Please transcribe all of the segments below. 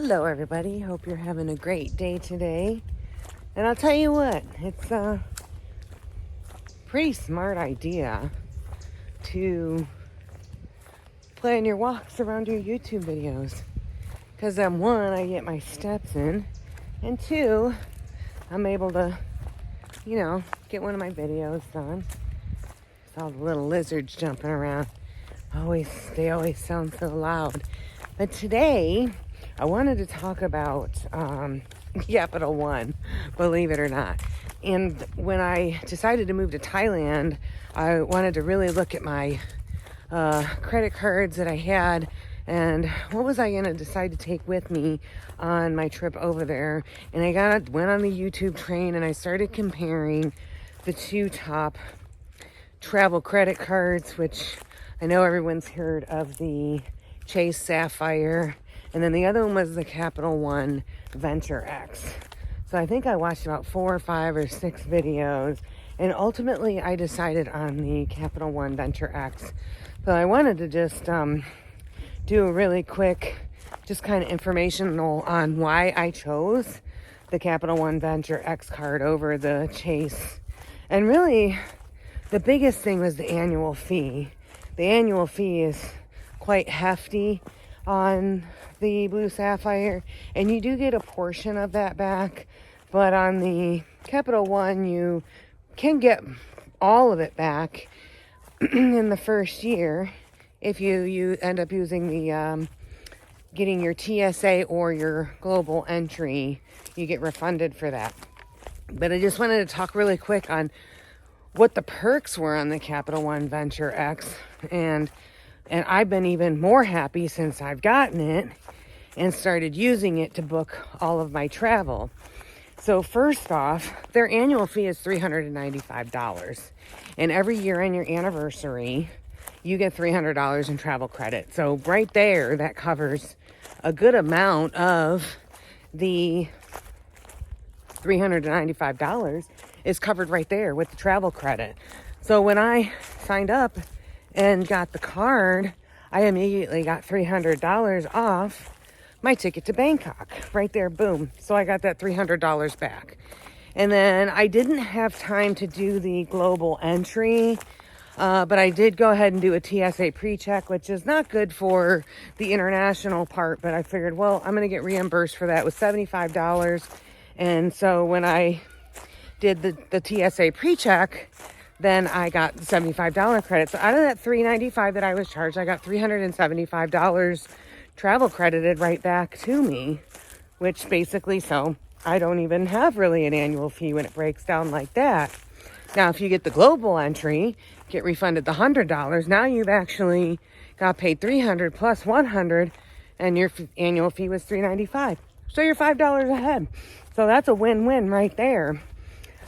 Hello everybody, hope you're having a great day today. And I'll tell you what, it's a pretty smart idea to plan your walks around your YouTube videos. Because one, I get my steps in, and two, I'm able to, get one of my videos done. It's all the little lizards jumping around. They always sound so loud. But today, I wanted to talk about Capital One, believe it or not. And when I decided to move to Thailand, I wanted to really look at my credit cards that I had and what was I going to decide to take with me on my trip over there. And I went on the YouTube train and I started comparing the two top travel credit cards, which I know everyone's heard of, the Chase Sapphire, and then the other one was the Capital One Venture X. So I think I watched about 4 or 5 or 6 videos, and ultimately I decided on the Capital One Venture X. So I wanted to just do a really quick, just kind of informational on why I chose the Capital One Venture X card over the Chase. And really, the biggest thing was the annual fee. The annual fee is quite hefty on the Blue Sapphire, and you do get a portion of that back, but on the Capital One you can get all of it back in the first year if you end up using the getting your TSA or your global entry. You get refunded for that. But I just wanted to talk really quick on what the perks were on the Capital One Venture X, and I've been even more happy since I've gotten it and started using it to book all of my travel. So first off, their annual fee is $395. And every year on your anniversary, you get $300 in travel credit. So right there, that covers a good amount of the $395 is covered right there with the travel credit. So when I signed up and got the card, I immediately got $300 off my ticket to Bangkok. Right there, boom. So I got that $300 back. And then I didn't have time to do the global entry, but I did go ahead and do a TSA pre-check, which is not good for the international part, but I figured, well, I'm going to get reimbursed for that with $75. And so when I did the TSA pre-check, then I got the $75 credit. So out of that $395 that I was charged, I got $375 travel credited right back to me, which basically, so I don't even have really an annual fee when it breaks down like that. Now, if you get the global entry, get refunded the $100, now you've actually got paid $300 plus $100, and your annual fee was $395. So you're $5 ahead. So that's a win-win right there.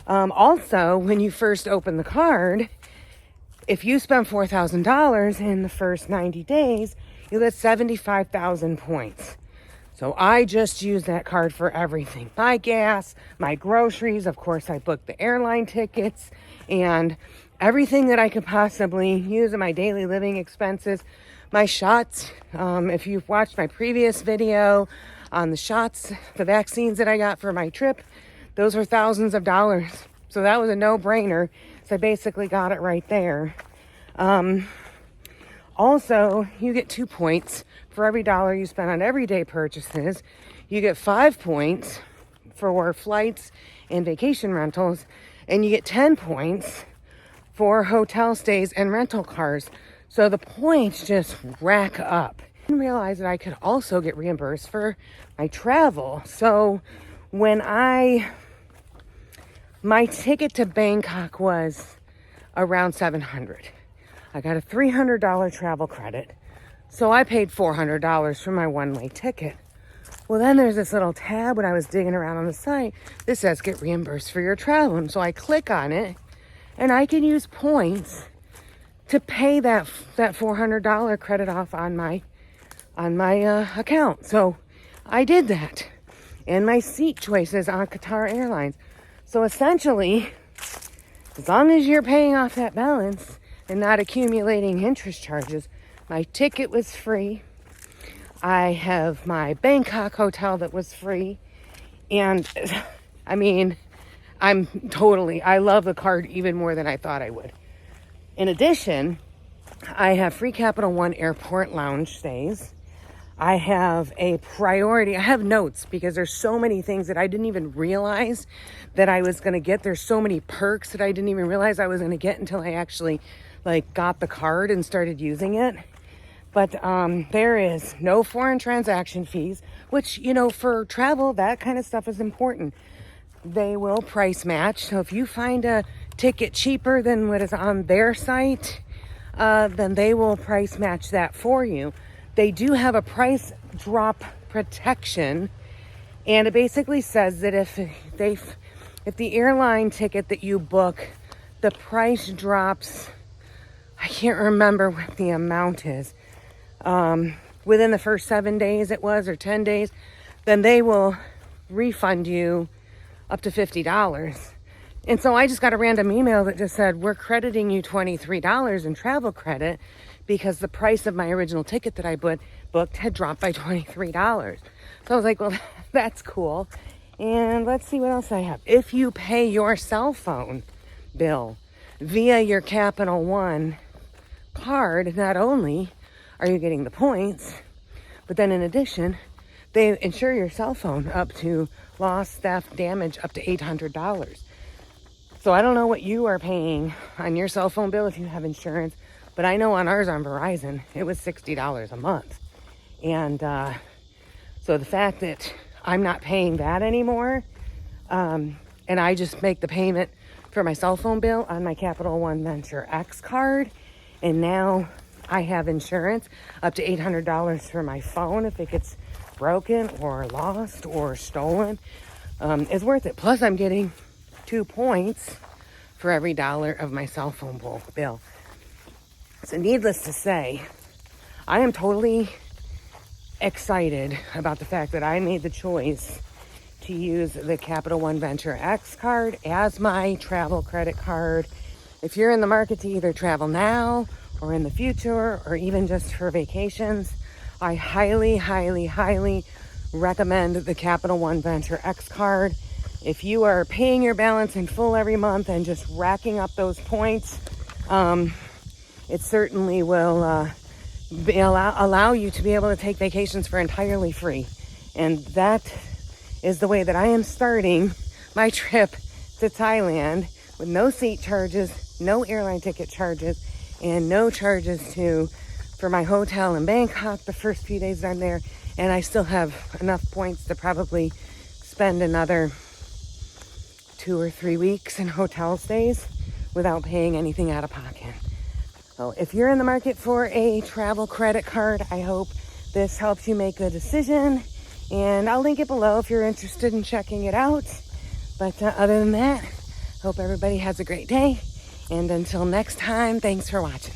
Also, when you first open the card, if you spend $4,000 in the first 90 days, you get 75,000 points. So I just use that card for everything. My gas, my groceries, of course I booked the airline tickets, and everything that I could possibly use in my daily living expenses. My shots, if you've watched my previous video on the shots, the vaccines that I got for my trip, those were thousands of dollars. So that was a no-brainer. So I basically got it right there. Also, you get 2 points for every dollar you spend on everyday purchases. You get 5 points for flights and vacation rentals. And you get 10 points for hotel stays and rental cars. So the points just rack up. I didn't realize that I could also get reimbursed for my travel. So when my ticket to Bangkok was around $700. I got a $300 travel credit. So I paid $400 for my one-way ticket. Well, then there's this little tab when I was digging around on the site that says get reimbursed for your travel. And so I click on it, and I can use points to pay that $400 credit off on my account. So I did that. And my seat choices on Qatar Airlines. So essentially, as long as you're paying off that balance and not accumulating interest charges, my ticket was free. I have my Bangkok hotel that was free. And I mean, I love the card even more than I thought I would. In addition, I have free Capital One airport lounge stays. I have a priority. I have notes because there's so many things that I didn't even realize that I was going to get. There's so many perks that I didn't even realize I was going to get until I actually got the card and started using it. But there is no foreign transaction fees, which, for travel, that kind of stuff is important. They will price match. So if you find a ticket cheaper than what is on their site, then they will price match that for you. They do have a price drop protection, and it basically says that if the airline ticket that you book, the price drops, I can't remember what the amount is, within the first 7 days it was, or 10 days, then they will refund you up to $50. And so I just got a random email that just said, we're crediting you $23 in travel credit because the price of my original ticket that I booked had dropped by $23. So I was like, well, that's cool. And let's see what else I have. If you pay your cell phone bill via your Capital One card, not only are you getting the points, but then in addition, they insure your cell phone up to loss, theft, damage up to $800. So I don't know what you are paying on your cell phone bill if you have insurance, but I know on ours on Verizon, it was $60 a month. And so the fact that I'm not paying that anymore, and I just make the payment for my cell phone bill on my Capital One Venture X card, and now I have insurance up to $800 for my phone if it gets broken or lost or stolen, is worth it. Plus I'm getting 2 points for every dollar of my cell phone bill. So needless to say, I am totally excited about the fact that I made the choice to use the Capital One Venture X card as my travel credit card. If you're in the market to either travel now or in the future or even just for vacations, I highly, highly, highly recommend the Capital One Venture X card. If you are paying your balance in full every month and just racking up those points, it certainly will allow you to be able to take vacations for entirely free. And that is the way that I am starting my trip to Thailand, with no seat charges, no airline ticket charges, and no charges for my hotel in Bangkok the first few days I'm there. And I still have enough points to probably spend another 2 or 3 weeks in hotel stays without paying anything out of pocket. So if you're in the market for a travel credit card, I hope this helps you make a decision. And I'll link it below if you're interested in checking it out. But other than that, hope everybody has a great day. And until next time, thanks for watching.